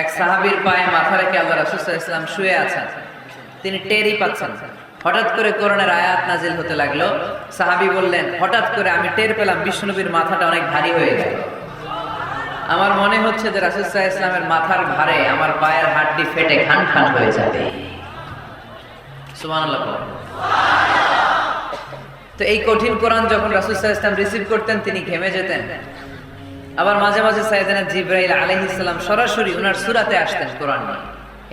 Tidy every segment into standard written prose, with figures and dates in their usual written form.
এক সাহাবীর পায়ে মাথা রেখে আল্লাহ রাসূল সাল্লাল্লাহু আলাইহি ওয়াসাল্লাম শুয়ে আছেন, তিনি টেরই পাচ্ছেন। হঠাৎ করে কোরআনের আয়াত নাজিল হতে লাগলো। সাহাবী বললেন, হঠাৎ করে আমি টের পেলাম বিশ্বনবীর মাথাটা অনেক ভারী হয়ে গেল। আমার মনে হচ্ছে যে রাসূল সাল্লাল্লাহু আলাইহি ওয়াসাল্লামের মাথার ভারে আমার পায়ের হাড়টি ফেটে খান খান হয়ে যাবে। সুবহানাল্লাহ। তো এই কঠিন কোরআন যখন রাসূল সাল্লাল্লাহু আলাইহি ওয়াসাল্লাম রিসিভ করতেন, তিনি ঘেমে যেতেন। আবার মাঝে মাঝে সাইয়েদনা জিবরাইল আলাইহিস সালাম সরাসরি ওনার সূরাতে আসতেন কোরআন নিয়ে।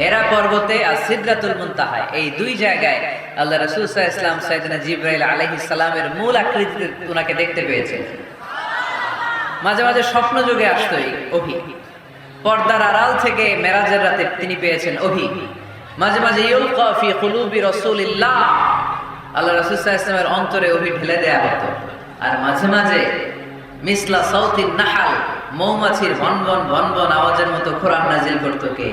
হেরা পর্বতে আর সিদরাতুল মুনতাহায়, এই দুই জায়গায় আল্লাহ রাসূল সাল্লাল্লাহু আলাইহি ওয়াসাল্লাম সাইয়েদনা জিবরাইল আলাইহিস সালামের মূল আকৃতিতে ওনাকে দেখতে পেয়েছেন। মাঝে মাঝে স্বপ্ন যুগে আসতো এই ওহী। পর্দার আড়াল থেকে মেরাজের রাতে তিনি পেয়েছেন ওহী। মাঝে মাঝে ইউলকা ফি কুলুবি রাসূলিল্লাহ, আল্লাহ রাসূল সাল্লাল্লাহু আলাইহি ওয়াসাল্লামের অন্তরে ওহী ঢেলে দেয়া হতো। আর মাঝে মাঝে মিসলা সাউতিন নাহাল, মৌমাছির ভনভন ভনভন আওয়াজের মতো কোরআন নাজিল করতো কে?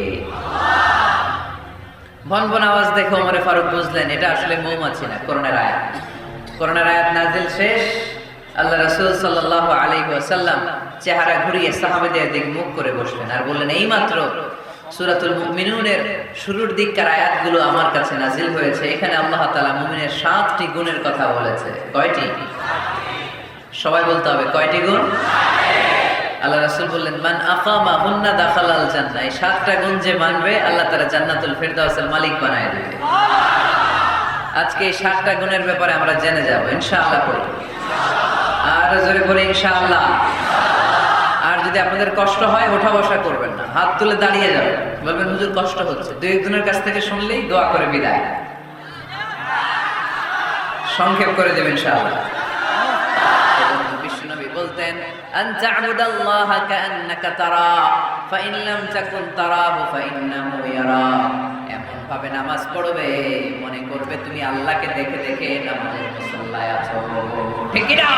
ভনভন আওয়াজ দেখে ওমর ফারুক বুঝলেন এটা আসলে মৌমাছি না, কোরআনের আয়াত। কোরআনের আয়াত নাজিল শেষ, আল্লাহ রাসূল সাল্লাল্লাহু আলাইহি ওয়াসাল্লাম চেহারা ঘুরিয়ে সাহাবাদের দিকে মুখ করে বসলেন আর বললেন, এইমাত্র সূরাতুল মুমিনুনের শুরুর দিককার আয়াতগুলো আমার কাছে নাজিল হয়েছে। এখানে আল্লাহ তাআলা মুমিনের 7টি গুণের কথা বলেছে। কয়টি? সবাই বলতে হবে, কয়টি গুণ? আল্লাহ রাসূল বললেন, মান আকামা হুন্না দাখালাল জান্নাহ, এই 7টা গুণ যে মানবে আল্লাহ তাআলা জান্নাতুল ফিরদাউসের মালিক বানায় দিবে। আজকে এই 7টা গুণের ব্যাপারে আমরা জেনে যাব ইনশাআল্লাহ। পড়ি আর জোরে পড়ি ইনশাআল্লাহ। আর যদি আপনাদের কষ্ট হয় ওঠা বসা করবেন না, হাত তুলে দাঁড়িয়ে যাবেন, বলবেন হুজুর কষ্ট হচ্ছে। দুই একজনের কাছ থেকে শুনলেই দোয়া করে বিদায়, সংক্ষেপ করে দেবেন ইনশাআল্লাহ। বলতেন, আন তা'বুদাল্লাহা কাআন্নাকা তারা ফাইন লাম তাকুন তারাহু ফাইন্নাহু ইয়ারা। এমন ভাবে নামাজ পড়বে মনে করবে তুমি আল্লাহকে দেখে দেখে নামাজের মুসল্লায় আছো। ঠিক কি না?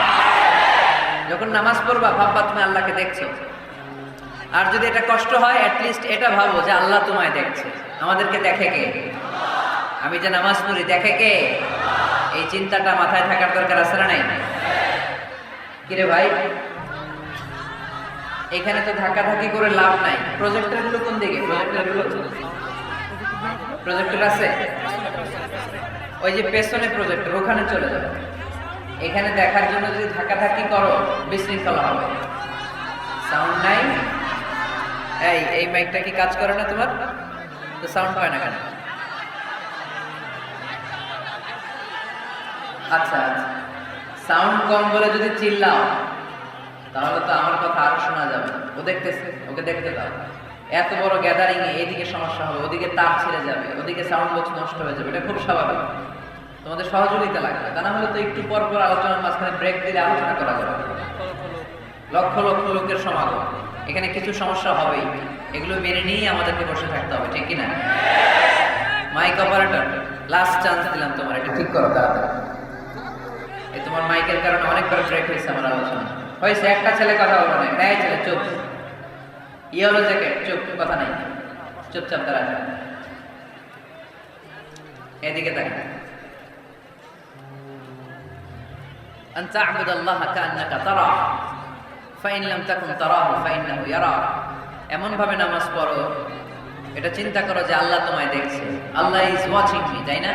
যখন নামাজ পড়বা ভাববা তুমি আল্লাহকে দেখছো। আর যদি এটা কষ্ট হয়, অ্যাট লিস্ট এটা ভাবো যে আল্লাহ তোমায় দেখছে। আমাদেরকে দেখে কে? আমি যে নামাজ পড়ি দেখে কে? এই চিন্তাটা মাথায় থাকার দরকার আছে না নাই? কিরে ভাই, এখানে তো ধাক্কাধাক্কি করে লাভ নাই। প্রজেক্টর গুলো কোন দিকে? প্রজেক্টর আছে ওই যে পেছনে প্রজেক্টর, ওখানে চলে যাবে। এখানে দেখার জন্য যদি ধাক্কাধাক্কি করো বিশৃঙ্খলা হবে। সাউন্ড নাই। এই মাইকটা কি কাজ করে না তোমার? তো সাউন্ড পায় না কেন? আচ্ছা আচ্ছা, সাউন্ড কম বলে যদি চিল্লাও তাহলে তো আমার কথা আর শোনা যাবে না। ও দেখতেছে, ওকে দেখতে দাও। এত বড় গ্যাদারিং এ এদিকে সমস্যা হবে, ওদিকে তার ছিঁড়ে যাবে, ওদিকে সাউন্ড বক্স নষ্ট হয়ে যাবে। এটা খুব স্বাভাবিক। তোমাদের সহযোগিতা লাগবে, তা না হলে তো একটু পর পর আলোচনার মাঝখানে ব্রেক দিলে আলোচনা করা যাবে। লক্ষ লক্ষ লোকের সমাগম, এখানে কিছু সমস্যা হবেই। এগুলো মেনে নিয়ে আমাদেরকে বসে থাকতে হবে, ঠিক কিনা? মাইক অপারেটর, লাস্ট চান্স দিলাম তোমার, এটা ঠিক করো তাড়াতাড়ি। এই তোমার মাইকের কারণে অনেকবার ব্রেক হয়েছে আমার আলোচনা। হয়েছে, একটা ছেলে কথা বলবে না। এই ছেলে চুপ, ইয়েলো জ্যাকেট চুপ, কথা নাই, চুপচাপ দাঁড়া যা, এদিকে তাকা। আন তা'বুদাল্লাহা কাআন্নাকা তারাহু ফাইন লাম তাকুন তারাহু ফাইন্নাহু ইয়ারাক। এমন ভাবে নামাজ পড়ো, এটা চিন্তা করো যে আল্লাহ তোমায় দেখছে। আল্লাহ ইজ ওয়াচিং মি, তাই না?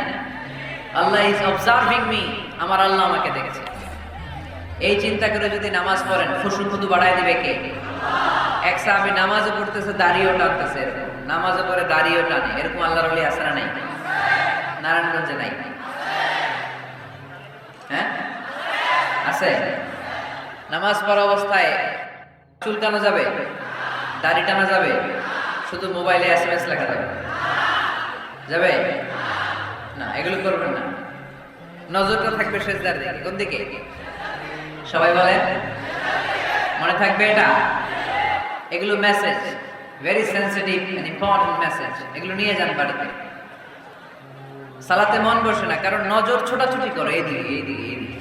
আল্লাহ ইজ অবজার্ভিং মি, আমার আল্লাহ আমাকে দেখছে। এই চিন্তা করে যদি নামাজ পড়েন, খুশু খুদু বাড়ায় দিবে কে? এক সাহাবী নামাজও পড়তেছে দাড়িও টানতেছে, এরকম নামাজও পড়ে দাড়িও টানে, এরকম আল্লাহর ওলি আছে না নাই? নারায়ণগঞ্জে নাই? হ্যাঁ আছে। নামাজ পড়া অবস্থায় চুল টানা যাবে, দাড়ি টানা যাবে, শুধু মোবাইলে SMS লেখা যাবে? যাবে না, এগুলো করবেন না। নজরটা থাকবে সেজদার দিকে। কোন দিকে? সবাই বলেন, মনে থাকবে এটা। এগুলো message, very sensitive and important message. এগুলো নিয়ে যান বাড়িতে। সালাতে মন বসে না, কারণ নজর ছোটাছুটি করে এইদিকে এইদিকে এইদিকে।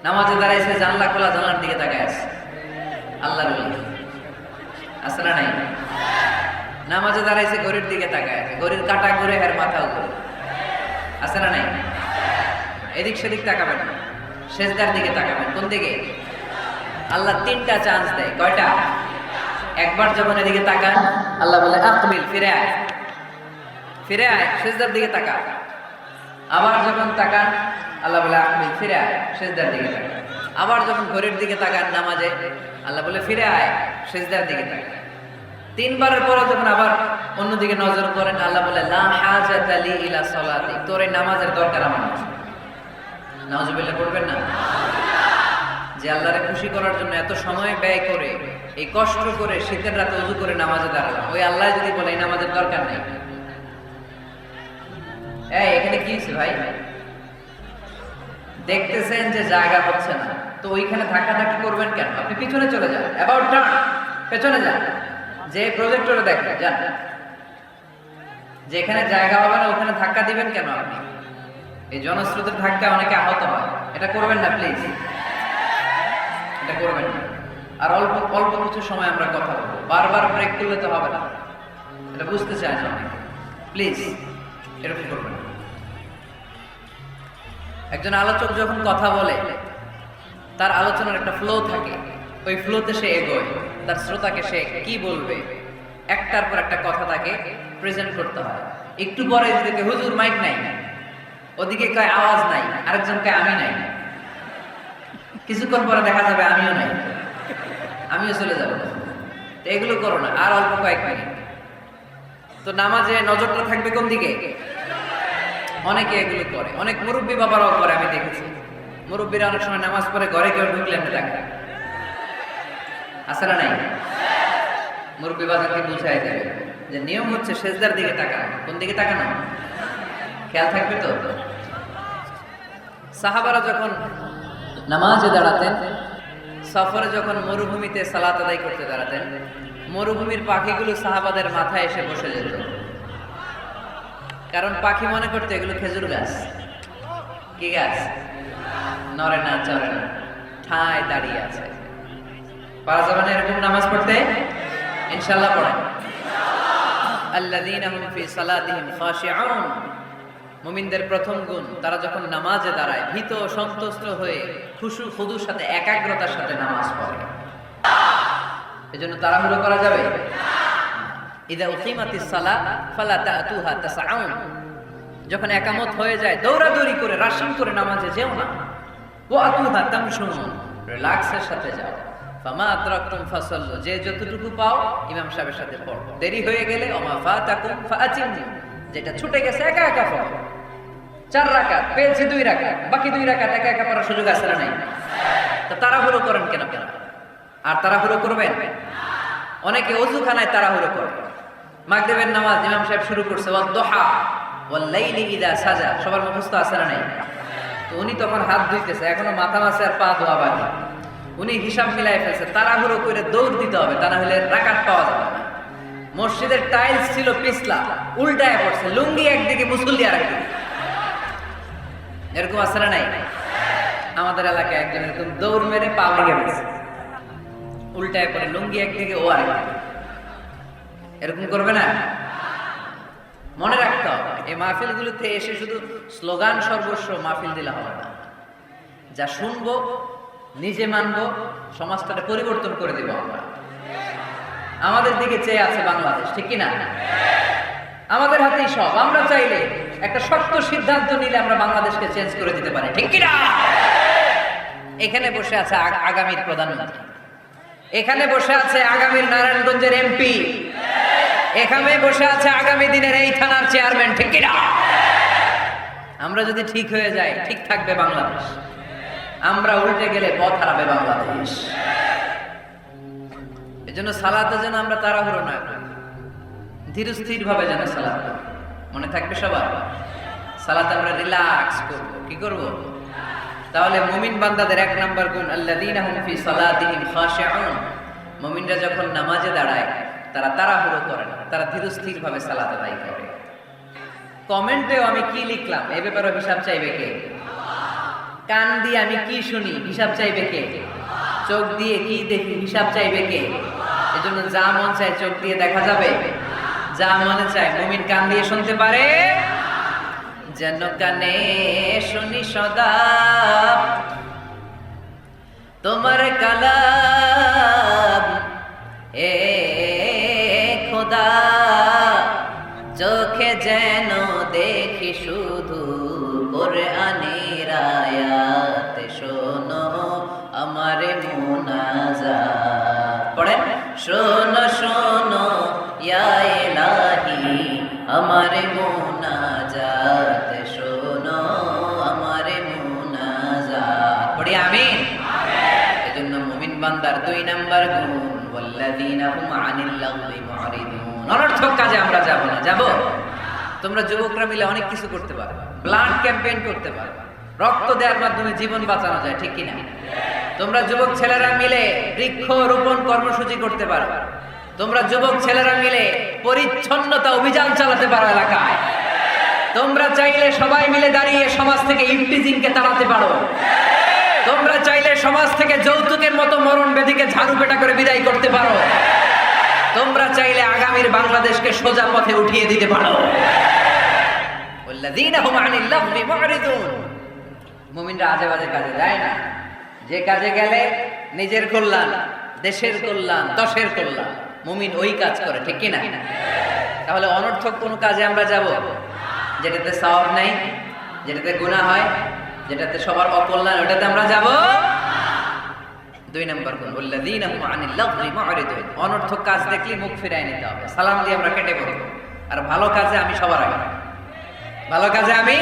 নামাজে দাঁড়াইছে, জানলা খোলা, জানলার দিকে তাকায় আছে। আল্লাহর ওলি আছে না নাই? নামাজে দাঁড়াইছে, ঘড়ির দিকে তাকায় আছে, ঘড়ির কাঁটা ঘুরে আর মাথাও ঘুরে, আছে না নাই? এদিক সেদিক তাকাবেন না, সেজদার দিকে তাকাবেন। কোন দিকে? আল্লাহ 3টা চান্স দেয়। কয়টা? একবার যখন এদিকে তাকান, আল্লাহ বলে আকবিল, ফিরে আয়, ফিরে আয়, সিজদার দিকে তাকা। আবার যখন তাকান, আল্লাহ বলে আকবিল, ফিরে আয়, সিজদার দিকে তাকা। আবার যখন ঘড়ির দিকে তাকান নামাজে, আল্লাহ বলে ফিরে আয়, সিজদার দিকে তাকা। তিনবারের পরে যখন আবার অন্যদিকে নজর করেন, আল্লাহ বলে লা হাজাতা লি ইলা সালাতি, তোর এই নামাজের দরকার আমার নেই। নাউজুবিল্লাহ পড়বেন না? যে আল্লাহরে খুশি করার জন্য এত সময় ব্যয় করে, এই কষ্ট করে শীতের রাতে ওযু করে নামাজে দাঁড়ালাম, ওই আল্লাহ যদি বলে এই নামাজের দরকার নেই। এই এখানে কি হয়েছে ভাই? দেখতেছেন যে জায়গা হচ্ছে না, তো ওইখানে ধাক্কাধাক্কি করবেন কেন? আপনি পিছনে চলে যান, অ্যাবাউট টার্ন, পেছনে যান, যে প্রজেক্টরে দেখেন যান। যেখানে জায়গা হবে না ওখানে ধাক্কা দিবেন কেন আপনি? এই জনস্রোতের ধাক্কা অনেকে আহত হয়, এটা করবেন না প্লিজ, এটা করবেন না। আর অল্প অল্প কিছু সময় আমরা কথা বলবো, বারবার ব্রেক করলে তো হবে না, এটা বুঝতে চাই না প্লিজ, এরকম করবেন না। একজন আলোচক যখন কথা বলে, তার আলোচনার একটা ফ্লো থাকে, ওই ফ্লোতে সে এগোয়, তার শ্রোতাকে সে কি বলবে একটার পর একটা কথা তাকে প্রেজেন্ট করতে হয়। একটু পরে যদি হুজুর মাইক নাই, ওদিকে কয় আওয়াজ নাই, আরেকজন কয় আমি নাই, কিছুক্ষণ পরে দেখা যাবে আমিও নাই, আমিও চলে যাবো। তো এগুলো করো না, আর অল্প কয়েক মিনিট। তো নামাজে নজরটা থাকবে কোন দিকে? অনেকে এগুলো করে, অনেক মুরব্বী বাবারাও করে, আমি দেখেছি। মুরব্বীরা অনেক সময় নামাজ পড়ে ঘরে কেউ ঢুকলে এমনি থাকে, আছে না নাই? মুরব্বী বাজারকে বুঝাই দেবে যে নিয়ম হচ্ছে সেজদার দিকে তাকানো। কোন দিকে তাকানো? খেয়াল থাকবে তো। সাহাবারা যখন নামাজে দাঁড়াতেন, সফরে যখন মরুভূমিতে সালাত আদায় করতে দাঁড়াতেন, মরুভূমির পাখিগুলো সাহাবাদের মাথায় এসে বসে যেত। কারণ পাখি মনে করতে এগুলো খেজুর গাছ। কি গাছ? নড়ে না, চড়ে না, ঠায় দাঁড়িয়ে আছে। পারা যাবে না এরকম নামাজ পড়তে? ইনশাআল্লাহ পড়েন। আল্লাযীনা হুম ফি সালাতিহিম খাশিউন, মুমিনদের প্রথম গুণ, তারা যখন নামাজে দাঁড়ায় ভীত সন্তুষ্ট হয়ে খুশু খুদুর সাথে একাগ্রতার সাথে নামাজ পড়ে। এজন্য তাড়াহুড়ো করা যাবে না। ইযা উকিমাতিস সালাহ ফালা তাতুহা তাসআউন, যখন একামত হয়ে যায় দৌড়াদৌড়ি করে রাশিং করে নামাজে যেও না। ওয়া আতুহা তামশুন, রিল্যাক্সের সাথে যাও। ফামা আদরাকতুম ফাসাল্লু, যে যতটুকু পাও ইমাম সাহেবের সাথে পড়ো। দেরি হয়ে গেলে ওমা ফাতাকুম ফাআতিমু, যেটা ছুটে গেছে একা একা পড়ো। 4 রাকাত পেয়েছি, 2 রাকাত, বাকি 2 রাকাত একা একা পড়ার সুযোগ আছে না নাই? তো তাড়াহুড়ো করেন কেন? আর তাড়াহুড়ো করবেন? অনেকে ওযুখানায় তাড়াহুড়ো করে। মাগরিবের নামাজ ইমাম সাহেব শুরু করছে, ওয়াদ দুহা ওয়াল লাইলি ইযা সাজা, সবার মুখস্থ আছে না নাই? তো উনি তখন হাত ধুইতেছে, এখনো মাথা মাসে আর পা ধোয়া বাকি। উনি হিসাব মিলাই ফেলছে, তাড়াহুড়ো করে দৌড় দিতে হবে, তা না হলে রাকাত পাওয়া যাবে না। মসজিদের টাইলস ছিল পিছলা, উল্টায় পড়ছে, লুঙ্গি একদিকে মুসল্লি আরেকদিকে। এরকম আছে না নাই? আমাদের এলাকায় একজন এরকম দৌড় মেরে পা ভেঙে গেছে, উল্টায় পড়ে, লুঙ্গি একদিকে ও আরেকদিকে। এরকম করবে না। মনে রাখতে হবে, এই মাহফিলগুলোতে এসে শুধু স্লোগান সর্বস্ব মাহফিল দিলে হবে না। যা শুনবো, নিজে মানবো, সমাজটাকে পরিবর্তন করে দিব আমরা। আমাদের দিকে চেয়ে আছে বাংলাদেশ, ঠিক কি না? আমাদের হাতেই সব। আমরা চাইলে একটা শক্ত সিদ্ধান্ত নিলে আমরা বাংলাদেশকে চেঞ্জ করে দিতে পারি, ঠিক কি না? এখানে বসে আছে আগামীর প্রধানমন্ত্রী, এখানে বসে আছে আগামীর নারায়ণগঞ্জের এমপি, এখানে বসে আছে আগামী দিনের এই থানার চেয়ারম্যান, ঠিক কি না? আমরা যদি ঠিক হয়ে যাই, ঠিক থাকবে বাংলাদেশ। আমরা উল্টে গেলে পথ হারাবে বাংলাদেশ। এজন্য সালাতে যেন আমরা তাড়াহুড়ো না করি, ধীর স্থির ভাবে যেন সালাত করি। মনে থাকবে সবার, সালাতে আমরা রিল্যাক্স করব। কি করব? তাহলে মুমিন বান্দাদের 1 নাম্বার গুণ, আল্লাযীনা হুম ফি সালাতিহিম খাশিউন, মুমিনরা যখন নামাজে দাঁড়ায় তারা তাড়াহুড়ো করে না, তারা ধীর স্থির ভাবে সালাত আদায় করে। কমেন্টেও আমি কি লিখলাম এই ব্যাপারে হিসাব চাইবে কে? কান দিয়ে আমি কি শুনি হিসাব চাইবে কে? চোখ দিয়ে কি দেখি হিসাব চাইবে কে? এজন্য যা মন চায় চোখ দিয়ে দেখা যাবে, যা মনে চায় মুমিন কান দিয়ে শুনতে পারে। যেন কানে শুনি সদা তোমার কালাম, খোদা, চোখে যেন দেখি শুধু কোরআনের আয়াত, শোনো আমার মুনাজাত। পড়েন, শোনো শোনো ইয়া ইলাহি আমার মুনাজাত, শোনো আমার মুনাজাত। পড়ি আমিন। এজন্য মুমিন বান্দার 2 নাম্বার গুণ, ওয়াল্লাযীনা হুম আনিল লাগবি মুরিদুন। অনর্থক কাজে আমরা যাব না। যাব? তোমরা যুবকরা মিলে অনেক কিছু করতে পারো, ব্লাড ক্যাম্পেইন করতে পারো, রক্ত দেওয়ার মাধ্যমে জীবন বাঁচানো যায়, ঠিক কিনা? তোমরা যুবক ছেলেরা মিলে বৃক্ষ রোপণ কর্মসূচি করতে পারো, তোমরা যুবক ছেলেরা মিলে পরিচ্ছন্নতা অভিযান চালাতে পারো এলাকায়। তোমরা চাইলে সবাই মিলে দাঁড়িয়ে সমাজ থেকে ইফটিজিংকে তাড়াতে পারো। তোমরা চাইলে সমাজ থেকে যৌতুকের মতো মরণ ব্যাধিকে ঝাড়ু পেটা করে বিদায় করতে পারো। তোমরা চাইলে আগামীর বাংলাদেশকে সোজা পথে উঠিয়ে দিতে পারো। ওয়াল্লাযীনা হুম আনিল লাগবি মুরিদুন। মুমিনরা আজে বাজে কাজে যায় না। যে কাজে গেলে নিজের কল্যাণ, দেশের কল্যাণ, দশের কল্যাণ, মুমিন ওই কাজ করে, ঠিক কিনা? তাহলে অনর্থক কোন কাজে আমরা যাব যেটাতে সওয়াব নাই, যেটাতে গুনাহ হয়, যেটাতে সবার অকল্যাণ, ওটাতে আমরা যাব? 2 নাম্বার গুণ, ওয়াল্লাযীনা হুম আনিল লাগবি মুরিদুন। অনর্থক কাজ দেখলে মুখ ফিরায় নিতে হবে, সালাম দিয়ে আমরা কেটে পড়ব। আর ভালো কাজে আমি সবার আগে, ভালো কাজে আমি।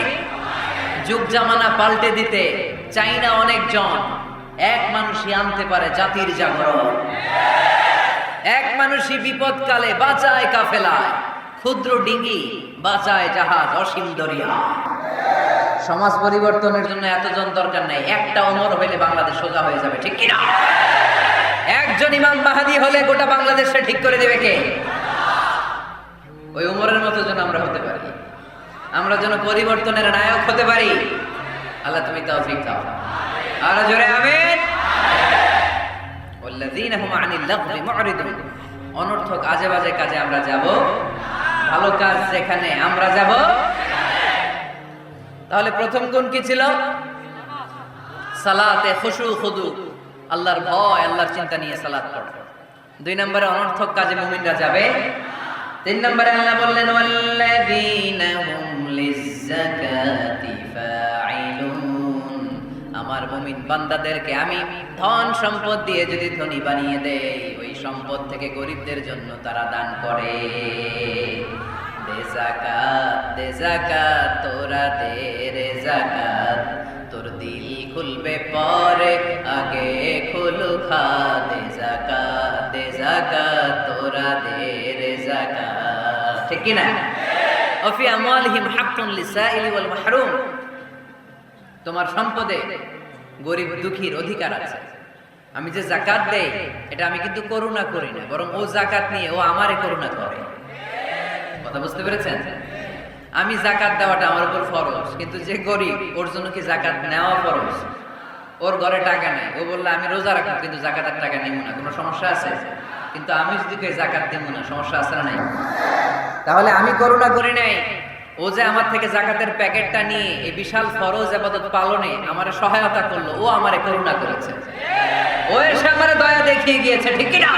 যুগ জামানা পাল্টে দিতে চাই না অনেকজন, এক মানুষই আনতে পারে জাতির জাগরণ। এক মানুষই বিপদকালে বাঁচায় কাফেলায়, ক্ষুদ্র ডিঙ্গি বাঁচায় জাহাজ অসীম দরিয়া। সমাজ পরিবর্তনের জন্য এতজন দরকার নাই, একটা ওমর হইলে বাংলাদেশ সোজা হয়ে যাবে, ঠিক কিনা? একজন ইমাম মাহাদি হলে গোটা বাংলাদেশে ঠিক করে দেবে কে? ওই ওমরের মতো যেন আমরা হতে পারি, আমরা যেন পরিবর্তনের নায়ক হতে পারি। আল্লাহ তুমি তৌফিক দাও। আর জোরে আমিন। ওয়াল্লাযীনা হুম আনিল লাগবি মুরিদুন। অনর্থক আজে বাজে কাজে আমরা যাব, ভালো কাজ যেখানে আমরা যাব। তাহলে প্রথম গুণ কি ছিল? সালাতে খুশু খুদু, আল্লাহর ভয়, আল্লাহর চিন্তা নিয়ে সালাত পড়ো। 2 নম্বরে অনর্থক কাজে মুমিনরা যাবে। 3 নম্বরে আল্লাহ বললেন, ওয়াল্লাযীনা হুম লিয-যাকাতি ফাঈলুন। আমার মুমিন বান্দাদেরকে আমি ধন সম্পদ দিয়ে যদি ধনী বানিয়ে দেই, ওই সম্পদ থেকে গরিবদের জন্য তারা দান করে। দে যাকাত, দে যাকাত, তোরা দে রে যাকাত, তোর দিল খুলবে পরে, আগে খুলু খা। দে যাকাত, দে যাকাত, তোরা দে রে যাকাত, ঠিক কি না? ওফি আমওয়ালিহিম হাক্কুন লিসাইলি ওয়াল মাহরুম। তোমার সম্পদে গরিব দুঃখীর অধিকার আছে। আমি যে যাকাত দেই, এটা আমি কিন্তু করুণা করি না, বরং ও যাকাত নিয়ে ও আমারে করুণা করে। কথা বুঝতে পেরেছেন? আমি যাকাত দেওয়াটা আমার উপর ফরজ, কিন্তু যে গরিব ওর জন্য কি যাকাত নেওয়া ফরজ? ওর ঘরে টাকা নাই, ও বললে আমি রোজা রাখবো কিন্তু যাকাতের টাকা নিব না, কোনো সমস্যা আছে? কিন্তু আমি যদি কই যাকাত দিব না, সমস্যা আছে না নাই? তাহলে আমি করুণা করি নাই, ও যে আমার থেকে যাকাতের প্যাকেটটা নিয়ে এই বিশাল ফরজ ইবাদত পালনে আমারে সহায়তা করলো, ও আমারে করুণা করেছে, ও এসে আমারে দয়া দেখিয়ে গিয়েছে, ঠিক কি না?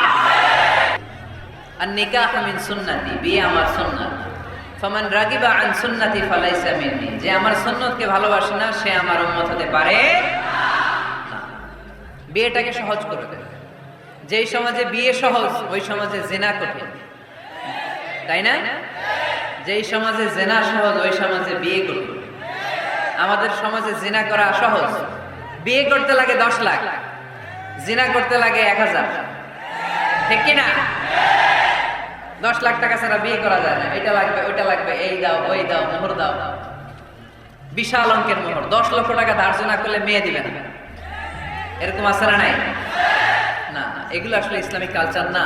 আর নিকাহ মিন সুন্নতি, বিয়ে আমার সুন্নাত। ফামান রাগিবা আন সুন্নতি ফালাইসা মিন্নি। যে আমার সুন্নতকে ভালোবাসে না, সে আমার উম্মত হতে পারে না। বিয়েটাকে সহজ করে দেয়। যেই সমাজে বিয়ে সহজ, ওই সমাজে জিনা কঠিন, তাই না? যেই সমাজে জিনা সহজ, ওই সমাজে বিয়ে কঠিন। আমাদের সমাজে জিনা করা সহজ, বিয়ে করতে লাগে 10 লাখ, জিনা করতে লাগে 1000, ঠিক কি না? 10 লাখ টাকা ছাড়া বিয়ে করা যায় না, এটা লাগবে ওইটা লাগবে, এই দাও ওই দাও, মোহর দাও, বিশাল অঙ্কের মোহর। 10 লক্ষ টাকা ধার্য না করলে মেয়ে দিবে না, এরকম আছে না নাই? না, এগুলো আসলে ইসলামিক কালচার না।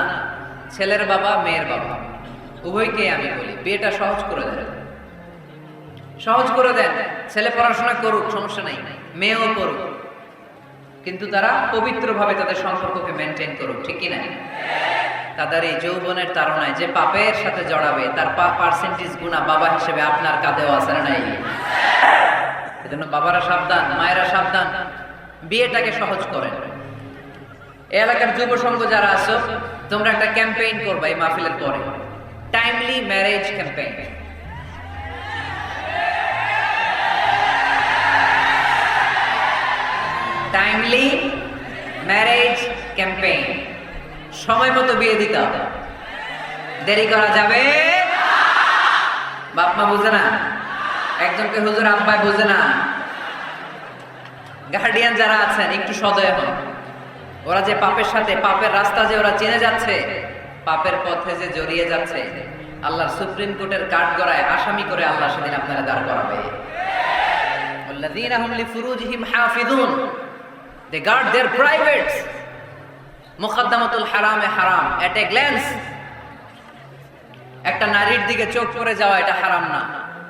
ছেলের বাবা মেয়ের বাবা উভয়কে আমি বলি, বিয়েটা সহজ করে দেন, সহজ করে দেন। ছেলে পড়াশোনা করুক, সমস্যা নাই, মেয়েও করুক, কিন্তু তারা পবিত্রভাবে তাদের সম্পর্ককে মেনটেন করুক, ঠিক কি না? তাদের এই যৌবনের তাড়নায় যে পাপের সাথে জড়াবে, তার পার্সেন্টেজ গুণা বাবা হিসেবে আপনার কাঁধেও আছে না নাই? এজন্য বাবারা সাবধান, মায়েরা সাবধান, বিয়েটাকে সহজ করেন। এই এলাকার যুব সংঘ যারা আছো, তোমরা একটা ক্যাম্পেইন করবা এই মাহফিলের পরে। Timely marriage campaign. Timely marriage campaign, সময় মতো বিয়ে দিতে হবে, দেরি করা যাবে। বাপ মা বুঝে না, একজনকে হুজুর আব্বাই বুঝে না, গার্ডিয়ান যারা আছেন একটু সদয় হন। ওরা যে পাপের সাথে, পাপের রাস্তা যে ওরা চিনে যাচ্ছে, পাপের পথে যে জড়িয়ে যাচ্ছে, আল্লাহর সুপ্রিম কোর্টের কাঠগড়ায় আসামি করে আল্লাহ সেদিন আপনারা দাঁড় করাবে। আল্লাযীনা হুম লিফুরুজিহিম হাফিযুন, they guard their privates. মুকদ্দমাতুল হারামে হারাম, এট এ গ্ল্যান্স। একটা নারীর দিকে চোখ পড়ে যাওয়া এটা হারাম না,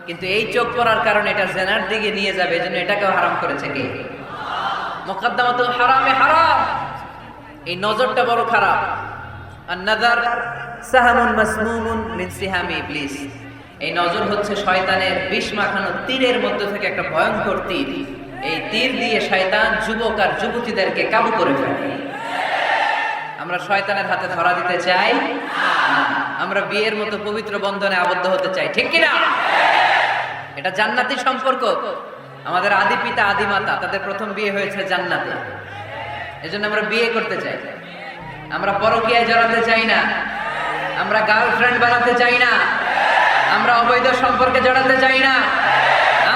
কিন্তু এই চোখ পড়ার কারণে এটা জেনার দিকে নিয়ে যাবে, এজন্য এটাকেও হারাম করেছে কে? মুকদ্দমাতুল হারামে হারাম, এই নজরটা বড় খারাপ। আন-নাযার সাহামুন মাসমুমুন মিন সিহামি ইবলিস, এই নজর হচ্ছে শয়তানের বিষ মাখানো তীরের মধ্যে থেকে একটা ভয়ঙ্কর তীর। এই তীর দিয়ে শয়তান যুবক আর যুবতীদেরকে কাবু করে ফেলে। আমরা শয়তানের হাতে ধরা দিতে চাই না, আমরা বিয়ের মতো পবিত্র বন্ধনে আবদ্ধ হতে চাই, ঠিক কি না? এটা জান্নাতি সম্পর্ক। আমাদের আদি পিতা আদি মাতা তাদের প্রথম বিয়ে হয়েছে জান্নাতে, এজন্য আমরা বিয়ে করতে চাই। আমরা পরকীয়ায় জড়াতে চাই না, আমরা গার্লফ্রেন্ড বানাতে চাই না, আমরা অবৈধ সম্পর্কে জড়াতে চাই না,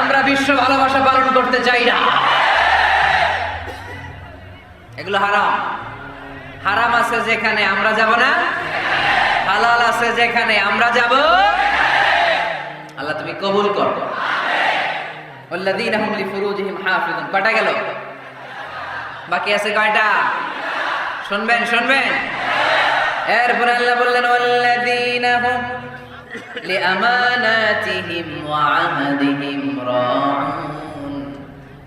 আমরা বিশ্ব ভালোবাসা পালন করতে চাই না। এগুলো হারাম। হারাম আছে যেখানে আমরা যাব না, হালাল আছে যেখানে আমরা যাব। আল্লাহ তুমি কবুল করো। আল্লাযীনা হুম লিফুরুজিহিম হাফিযুন, কয়টা গেল? বাকি আছে কয়টা? শুনবেন শুনবেন। এরপর আল্লাহ বললেন ওয়াল্লাযীনা হুম লিআমানাতিহিম ওয়া আহদিহিম রাউন,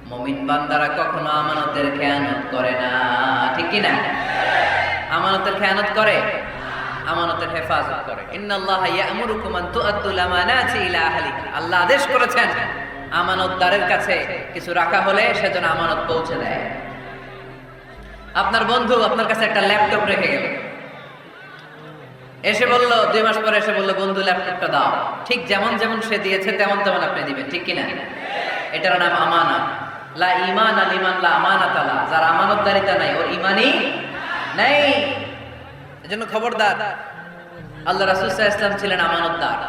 মুমিন বান্দারা কখনো আমানতের খেয়ানত করে না, ঠিক কি না? আমানতের খেয়ানত করে, আমানতের হেফাজত করে। ইন্নাল্লাহা ইয়া'মুরুকুম আন তুআদ্দুল আমানাতি ইলা আহলিহা, আল্লাহ আদেশ করেছেন আমানতদারের কাছে কিছু রাখা হলে সেজন্য আমানত পৌঁছে দেয়। আপনার বন্ধু আপনার কাছে একটা ল্যাপটপ রেখে গেল, এসে বলল 2 মাস পরে এসে বলল বন্ধু ল্যাপটপটা দাও। ঠিক যেমন যেমন সে দিয়েছে তেমন তেমন আপনি দিবেন, ঠিক কি না? এটার নাম আমানত। লা ঈমানা লিমান লা আমানাতা লা, যার আমানতদারিতা নাই ওর ঈমানই নাই। এজন্য খবরদার, আল্লাহ রাসূল সাল্লাল্লাহু আলাইহি ওয়াসাল্লাম ছিলেন আমানতদার।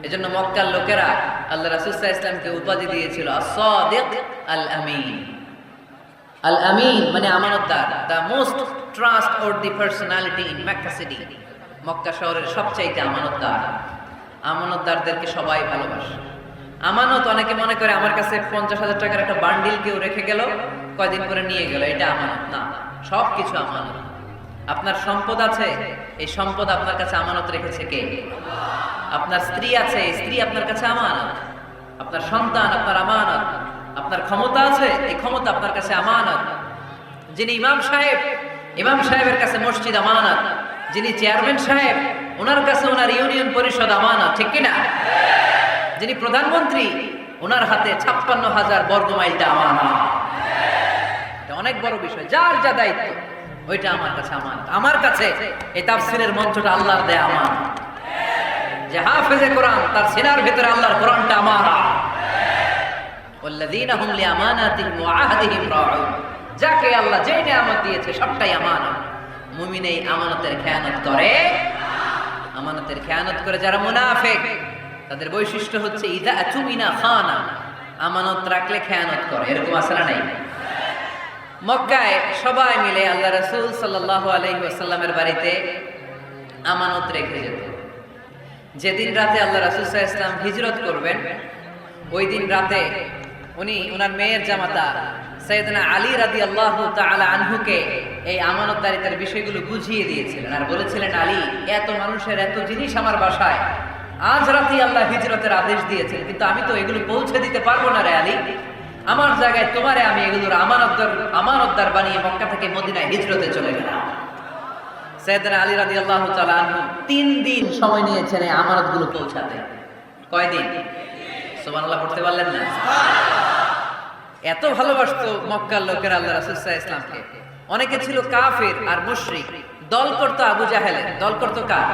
এজন্য মক্কার লোকেরা আল্লাহ রাসূল সাল্লাল্লাহু আলাইহি ওয়াসাল্লামকে উপাধি দিয়েছিল আস-সাদিক আল আমিন। আল আমিন মানে আমানতদার, the most trustworthy personality in Mecca city. Mecca শহরের সবচাইতে আমানতদার। আমানতদারদেরকে সবাই ভালোবাসে। আমানত, অনেকে মনে করে আমার কাছে 50,000 টাকার একটা বান্ডিল কেউ রেখে গেল, কয়দিন পরে নিয়ে গেল, এটা আমানত না। সবকিছু আমানত। আপনার সম্পদ আছে, এই সম্পদ আপনার কাছে আমানত রেখেছে কে? আপনার স্ত্রী আছে, এই স্ত্রী আপনার কাছে আমানত। আপনার সন্তান আপনার আমানত। আপনার ক্ষমতা আছে, এই ক্ষমতা আপনার কাছে আমানত। যিনি ইমাম সাহেব, ইমাম সাহেবের কাছে মসজিদ আমানত। যিনি চেয়ারম্যান সাহেব, ওনার কাছে ওনার ইউনিয়ন পরিষদ আমানত, ঠিক কিনা? যিনি প্রধানমন্ত্রী, ওনার হাতে 56,000 বর্গ মাইলটা আমানত। এটা অনেক বড় বিষয়। যার যা দায়িত্ব ওইটা আমার কাছে আমানত। আমার কাছে এই তাফসীরের মঞ্চটা আল্লাহর দেয়া আমানত। যে হাফেজে কোরআন, তার সিনার ভিতরে আল্লাহর কোরআনটা আমানত। ওয়াল্লাযীনা হুম লিআমানাতিহিম ওয়া আহদিহিম রাউন, যাকে আল্লাহ যে নিয়ামত দিয়েছে সবটাই আমানত। মুমিন এই আমানতের খেয়ানত করে। আমানতের খেয়ানত করে যারা মুনাফিক, তাদের বৈশিষ্ট্য হচ্ছে ইযা আতুমিনা খানা, আমানত রাখলে খেয়ানত করে। এরকম আছে না নাই? মক্কায় সবাই মিলে আল্লাহ রাসূল সাল্লাল্লাহু আলাইহি ওয়াসাল্লামের বাড়িতে আমানত রেখে যেত। যেদিন রাতে আল্লাহ রাসূল সাল্লাল্লাহু আলাইহি ওয়াসাল্লাম হিজরত করবেন, ওই দিন রাতে উনি ওনার মেয়ের জামাতা সাইয়েদনা আলী রাদিয়াল্লাহু তাআলা আনহুকে এই আমানতদারিতার বিষয়গুলো বুঝিয়ে দিয়েছিলেন আর বলেছিলেন, আলী, এত মানুষের এত জিনিস আমার বাসায়, আজ রাতে আল্লাহ হিজরতের আদেশ দিয়েছেন, কিন্তু আমি তো এগুলো পৌঁছে দিতে পারবো না রে আলী। আমার জায়গায় তোমারে আমি এগুলোর আমানতদার বানিয়ে মক্কা থেকে মদিনায় হিজরতে চলে গেলাম। সাইয়েদনা আলী রাদিয়াল্লাহু তাআলা আনহু 3 দিন সময় নিয়েছেন এই আমানতগুলো পৌঁছাতে। কয়দিন? সুবহানাল্লাহ পড়তে পারলেন না? এত ভালোবাসতো মক্কার লোকেরা আল্লাহ রাসূল সাল্লাল্লাহু আলাইহি ওয়াসাল্লামকে। অনেকে ছিল কাফির আর মুশরিক, দল করতো আবু জাহেলের। দল করতো কার?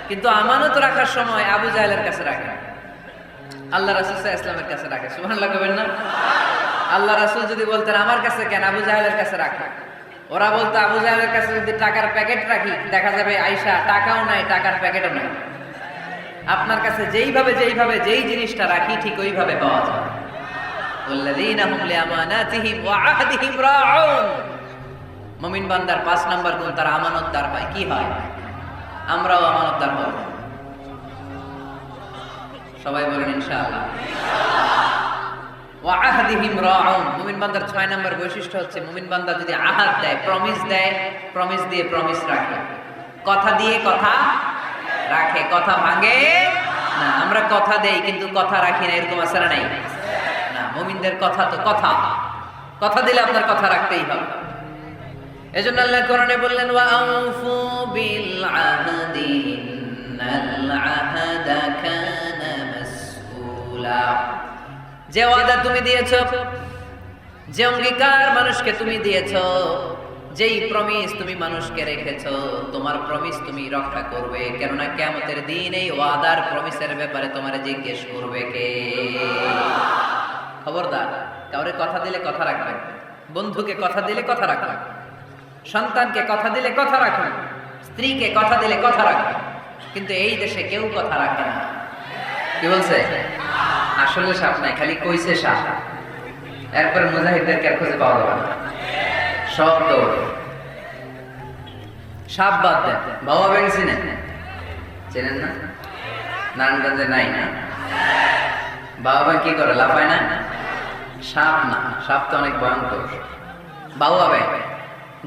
কিন্তু আমানত রাখার সময় আবু জাহেলের কাছে রাখে, আল্লাহ রাসূল সাল্লাল্লাহু আলাইহি ওয়াসাল্লামের কাছে রাখে। সুবহানাল্লাহ কবেন না? আল্লাহ রাসূল যদি বলতেন আমার কাছে কেন, আবু জাহেলের কাছে রাখা, ওরা বলতো আবু জাহেলের কাছে যদি টাকার প্যাকেট রাখি দেখা যাবে আয়েশা টাকাও নাই, টাকার প্যাকেটও নাই। আপনার কাছে যেইভাবে যেই জিনিসটা রাখি ঠিক ওইভাবে পাওয়া যায়। ওয়াল্লাযীনা হুম লিআমানাতিহিম ওয়া আহদিহিম রাউন। মুমিন বান্দার 5 নাম্বার গুণ, তারা আমানতদার হয়। কি হয়? আমরাও আমানতদার হব। সবাই বলেন ইনশাআল্লাহ। ওয়া আহদিহিম রাউন। মুমিন বান্দার 6 নাম্বার বৈশিষ্ট্য হচ্ছে মুমিন বান্দা যদি আহাদ দেয়, প্রমিস দেয়, প্রমিস দিয়ে প্রমিস রাখে। কথা দিয়ে কথা রাখে, কথা ভাঙে না। আমরা কথা দেই কিন্তু কথা রাখি না, এরকম আছে না? নাই না। মুমিনদের কথা তো কথা, কথা দিলে আপনার কথা রাখতেই হবে। এজন্য আল্লাহ কোরআনে বললেন ওয়া আউফু বিল আহদি ইন্নাল আহদা কানা মাসউলা। যে ওয়াদা তুমি দিয়েছো, যে অঙ্গীকার মানুষকে তুমি দিয়েছো, যেই প্রমিস তুমি মানুষকে রেখেছো, তোমার প্রমিস তুমি রক্ষা করবে। কেননা কিয়ামতের দিন এই ওয়াদার প্রমিসের ব্যাপারে তোমারে জিজ্ঞেস করবে কে। খবরদার, কাউরে কথা দিলে কথা রাখবেন। বন্ধুকে কথা দিলে কথা রাখবেন, সন্তানকে কথা দিলে কথা রাখবেন, স্ত্রীকে কথা দিলে কথা রাখবেন। কিন্তু এই দেশে কেউ কথা রাখে না। কি বলছে? আসলে সাপ নাই, খালি কইছে সাপ। এরপরে মুজাহিদদেরকে আর খুঁজে পাওয়া যাবে না, সব দৌড়। সাপ বাদ দেন, বাবা ব্যাংক চিনেন? চেনেন না? নারায়ণগঞ্জে নাই না? বাবা ব্যাংক কি করে, লাফায় না? সাপ না, সাপ তো অনেক ভয়ঙ্কর। বাবা ব্যাংক,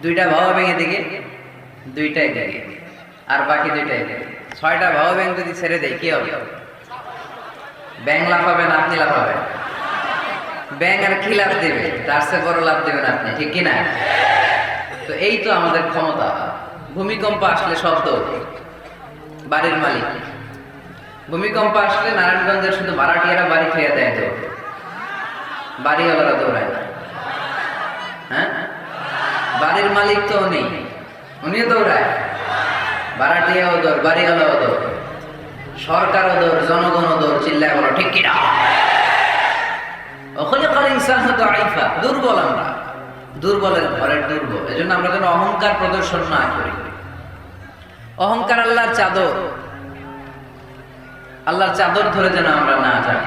দুইটা বাবা ব্যাংক এদিকে, দুইটা এদিকে, আর বাকি দুইটা এদিকে। 6টা বাবা ব্যাংক যদি ছেড়ে দেয় কি হবে? ব্যাংক লাফাবেন, আপনি লাফাবেন। ব্যাংক আর কি লাভ দেবে? তার চেয়ে বড় লাভ দেবেন আপনি, ঠিক কিনা? তো এই তো আমাদের ক্ষমতা। ভূমিকম্প আসলে শব্দ, বাড়ির মালিক। ভূমিকম্প আসলে নারায়ণগঞ্জের শুধু ভাড়াটিয়ারা বাড়ি খেয়ে দেয়, তো বাড়িওয়ালারা দৌড়ায় না। হ্যাঁ, বাড়ির মালিক তো উনিও দৌড়ায়, ভাড়াটিয়াও দৌড়, বাড়িওয়ালাও দৌড়, সরকারও দৌড়, জনগণও দৌড়। চিল্লায় বলো ঠিক কিনা? দুর্বল আমরা, দুর্বলের ঘরের দুর্বল। এজন্য আমরা যেন অহংকার প্রদর্শন না করি। অহংকার আল্লাহর চাদর, আল্লাহর চাদর ধরে যেন আমরা না যাই।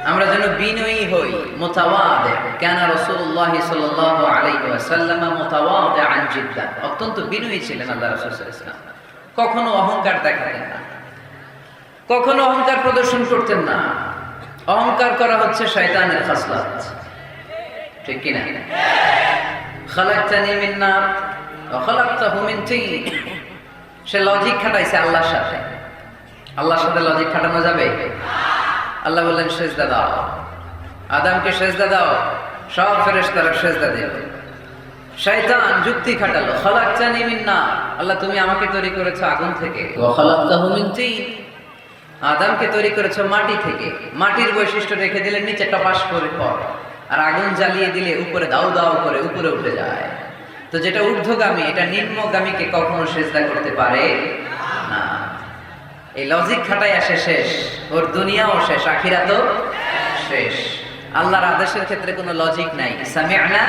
আমরা যেন বিনয়ী হই, মুতাওয়াদি। কানা রাসূলুল্লাহ সাল্লাল্লাহু আলাইহি ওয়াসাল্লাম মুতাওয়াদিআন জিদ্দান। অত্যন্ত বিনয়ী ছিলেন আল্লাহ রাসূল সাল্লাল্লাহু আলাইহি ওয়াসাল্লাম। কখনো অহংকার দেখাতেন না, কখনো অহংকার প্রদর্শন করতেন না। অহংকার করা হচ্ছে শয়তানের খাসলাত, ঠিক কি না? খালাকতানি মিন নার ওয়া খালাকতাহু মিন তিন। সে লজিক খাটাইছে আল্লাহর সাথে। আল্লাহর সাথে লজিক খাটানো যাবে? আল্লাহ বললেন সেজদা দাও, আদমকে সেজদা দাও, সব ফেরেশতারা সেজদা দিবে। শয়তান যুক্তি খাটালো, খালাকতানি মিন নার, আল্লাহ তুমি আমাকে তৈরি করেছো আগুন থেকে, ওয়া খালাকতাহু মিন তিন, আদমকে তৈরি করেছো মাটি থেকে। মাটির বৈশিষ্ট্য রেখে দিলে নিচে টপাস করে পড়ে, আর আগুন জ্বালিয়ে দিলে উপরে দাউ দাউ করে উপরে উঠে যায়। তো যেটা ঊর্ধ্বগামী এটা নিম্নগামীকে কখনো সেজদা করতে পারে না। এই লজিক খাটাই আসে শেষ, ওর দুনিয়াও শেষ, আখিরাতও শেষ। আল্লাহর আদেশের ক্ষেত্রে কোনো লজিক নাই। সামি'না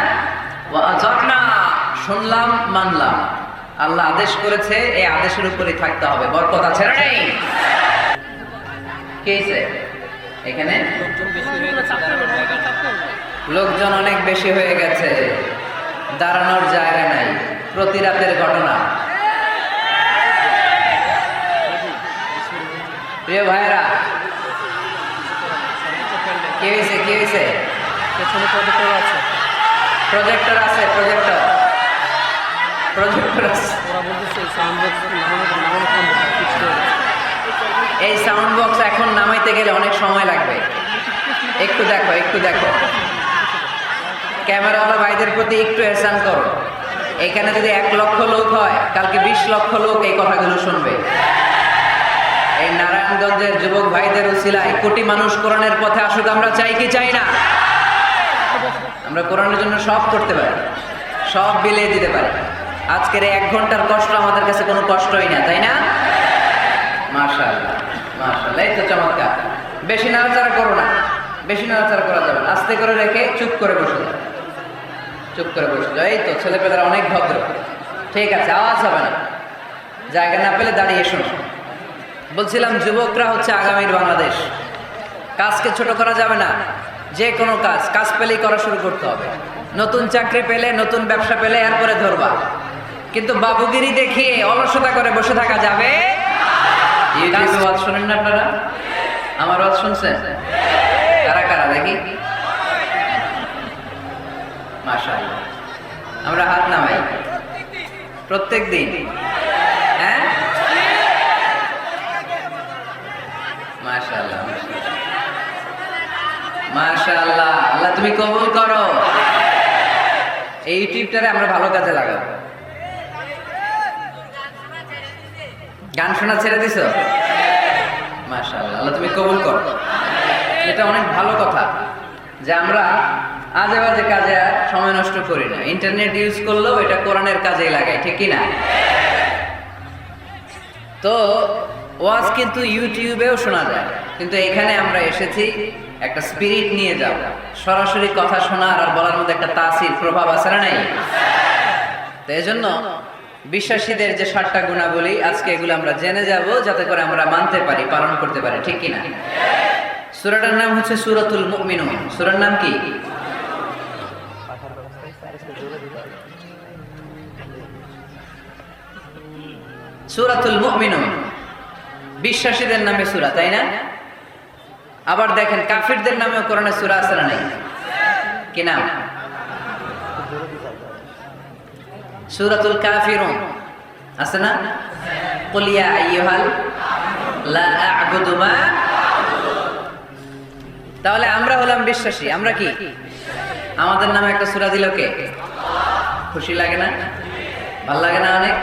ওয়া আতা'না, শুনলাম মানলাম। আল্লাহ আদেশ করেছে, এই আদেশের উপরেই থাকতে হবে। বরকত আছে না নেই? এখানে লোকজন অনেক বেশি হয়ে গেছে, দাঁড়ানোর জায়গা নাই। প্রতি রাতের ঘটনা। প্রিয় ভাইরা, কি হয়েছে? কি হয়েছে? প্রজেক্টর আছে, প্রজেক্টর আছে। এই সাউন্ড বক্স এখন নামাইতে গেলে অনেক সময় লাগবে। একটু দেখো। ক্যামেরাওয়ালা ভাইদের প্রতি একটু এহসান করো। এখানে যদি 1 লক্ষ লোক হয়, কালকে 20 লক্ষ লোক এই কথাগুলো শুনবে। এই নারায়ণগঞ্জের যুবক ভাইদের উসিলায় কোটি মানুষ কোরআনের পথে আসুক, আমরা চাই কি চাই না? আমরা কোরআনের জন্য সব করতে পারি, সব বিলিয়ে দিতে পারি। আজকের এই 1 ঘন্টার কষ্ট আমাদের কাছে কোনো কষ্টই না, তাই না? মাশাআল্লাহ মাশাআল্লাহ, এই তো চমৎকার। বেশি নাড়াচাড়া করো না, বেশি নাড়াচাড়া করা যাবে না, আস্তে করে রেখে চুপ করে বসে যাও, চুপ করে বসে যাও। এই তো ছেলেপেলেরা অনেক ভদ্র, ঠিক আছে, আওয়াজ হবে না, জায়গা না পেলে দাঁড়িয়ে শোনো। বলছিলাম যুবকরা হচ্ছে আগামীর বাংলাদেশ। কাজকে ছোট করা যাবে না, যে কোনো কাজ কাজ পেলেই করা শুরু করতে হবে। নতুন চাকরি পেলে, নতুন ব্যবসা পেলে এরপরে ধরবা, কিন্তু বাবুগিরি দেখিয়ে অলসতা করে বসে থাকা যাবে। ইউটিউবে ওয়াজ শোনেন না আপনারা? আমার ওয়াজ শুনছেন কারা কারা দেখি? মাশাআল্লাহ, আমরা হাত নামাই প্রত্যেক দিন। হ্যাঁ, মাশাআল্লাহ মাশাআল্লাহ, আল্লাহ তুমি কবুল করো। এই ইউটিউবটারে আমরা ভালো কাজে লাগাবো। গান শোনা ছেড়ে দিছো? মাশাআল্লাহ, আল্লাহ তুমি কবুল করো। এটা অনেক ভালো কথা যে আমরা আজে বাজে কাজে আর সময় নষ্ট করি না। ইন্টারনেট ইউজ করলেও এটা কোরআনের কাজেই লাগাই, ঠিক কি না? তো ওয়াজ কিন্তু ইউটিউবেও শোনা যায়, কিন্তু এখানে আমরা এসেছি একটা স্পিরিট নিয়ে যাব। সরাসরি কথা শোনার আর বলার মধ্যে একটা তাসির প্রভাব আছে না নাই? তো এই জন্য বিশ্বাসীদের যে 7টা গুণাবলী, আজকে এগুলো আমরা জেনে যাব, যাতে করে আমরা মানতে পারি, পালন করতে পারি, ঠিক কিনা? সূরাটার নাম হচ্ছে সূরাতুল মুমিনুন। সূরার নাম কি? সূরাতুল মুমিনুন। বিশ্বাসীদের নামে সূরা, তাই না? আবার দেখেন কাফিরদের নামেও কোরআনে সূরা আছে না নাই? কি নাম? সূরাতুল কাফিরুন আছে না? কুল ইয়া আইয়ুহাল লা আ'বুদু মা। তাহলে আমরা হলাম বিশ্বাসী। আমরা কি? আমাদের নামে একটা সূরা দিল কে? খুশি লাগে না? ভালো লাগে না অনেক?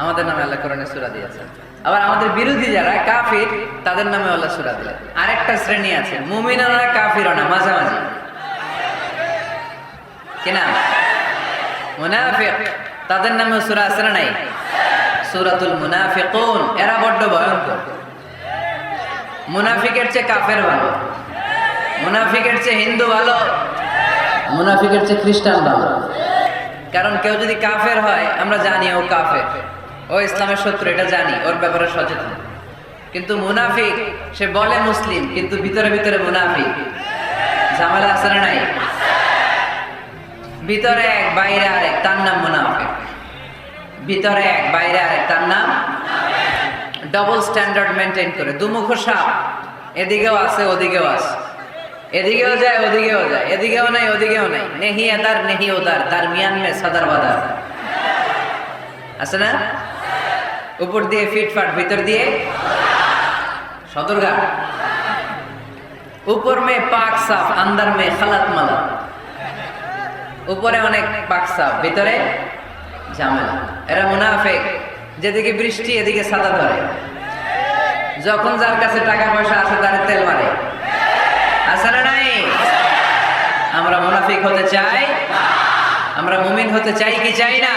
আমাদের নামে আল্লাহ কোরআনে সূরা দিয়েছে। আবার আমাদের বিরোধী যারা কাফির, তাদের নামে আল্লাহ সূরা দিলেন। আরেকটা শ্রেণী আছে, মুমিনুনা কাফিরুনা, মাঝামাঝি। কি নাম? মুনাফিক। তাদের নামেও সূরা আছে না নাই? সূরাতুল মুনাফিকুন। এরা বড্ড ভয়ঙ্কর। মুনাফিকের চেয়ে কাফের ভালো, মুনাফিকের চেয়ে হিন্দু ভালো, মুনাফিকের চেয়ে খ্রিস্টান ভালো। কারণ কেউ যদি কাফের হয়, আমরা জানি ও কাফের, ও ইসলামের শত্রু, এটা জানি, ওর ব্যাপারে সচেতন। কিন্তু মুনাফিক, সে বলে মুসলিম কিন্তু ভিতরে ভিতরে মুনাফিক। ঝামেলা আছে না নাই? ভিতরে এক বাইরে আরেক, তার নাম মুনাফিক। ভিতরে এক বাইরে আরেক, তার নাম ডবল স্ট্যান্ডার্ড মেনটেন করে। দুমুখ সাপ, এদিকেও আছে ওদিকেও আছে, এদিকেও যায় ওদিকেও যায়, এদিকেও নাই ওদিকেও নাই। নেহি এদার নেহি ওদার, তার মিয়ান মে সাদার বাদার আছে না? উপর দিয়ে ফিটফাট, ভিতর দিয়ে সদরঘাট। উপর মে পাক সাফ, আন্দার মে খালাত মালা। উপরে অনেক পাক সাফ, ভিতরে ঝামেলা। এরা মুনাফিক। যেদিকে বৃষ্টি এদিকে ছাতা ধরে, যখন যার কাছে টাকা পয়সা আছে তারে তেল মারে, আছে না নাই? আমরা মুনাফিক হতে চাই? আমরা মুমিন হতে চাই কি চাই না?